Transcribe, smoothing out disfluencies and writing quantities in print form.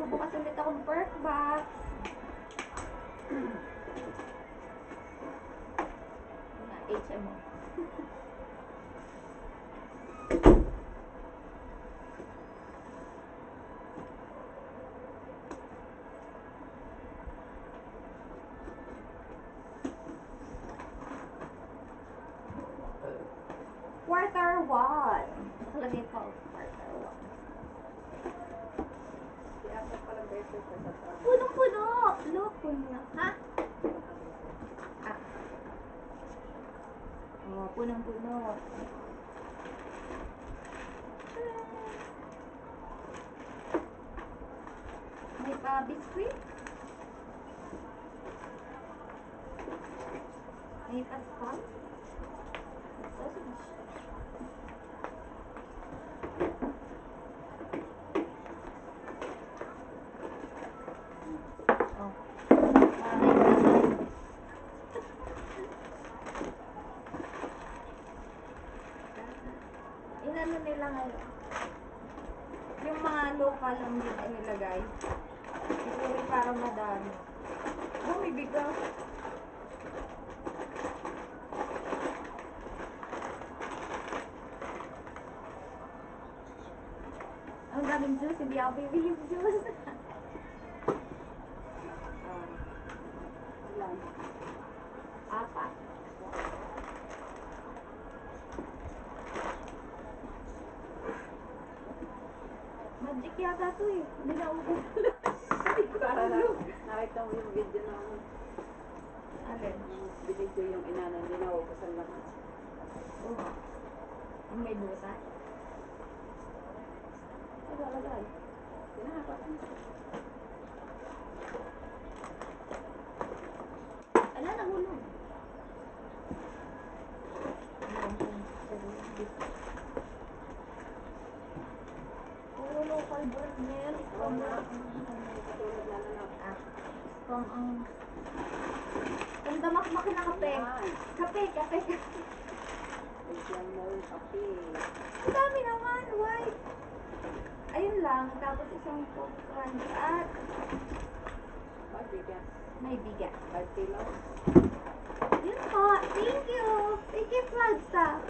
magbubukas ulit akong perk box. HMO. Quarter 1. Nakalagay pa quarter 1. Dapat palang beses sa trabaho. Punong-puno! Look, puno. Ha? Ah. Oh, punong-puno. May pa biscuit. May pa spam. Sausage. Oh. Inano nila ngayon? Yung mga local lang din ay nilagay. Siguro para madami. Oh, may bigaw. Ang daming juice, hindi ako bibili ng juice. Ilan? 4. Magic yata to eh. Hindi na ubos. Nakita mo yung video na Alin? binidyo yung inana, hindi na ubusan lahat. Oo. Ang may buta. Ay, lalagay. Tinahapot mo. Ala, nahulog. Puro local brand milk. Katulad na lang. Pang ang... Ang damak-mak na kape. Kape. Bigyan mo yung kape. Ang dami naman. Why? Ayun lang. Tapos isang Coke Crunch at Ay, bigas. may bigas. 5 kilos. Yun po. Thank you. Thank you, Flagstaff.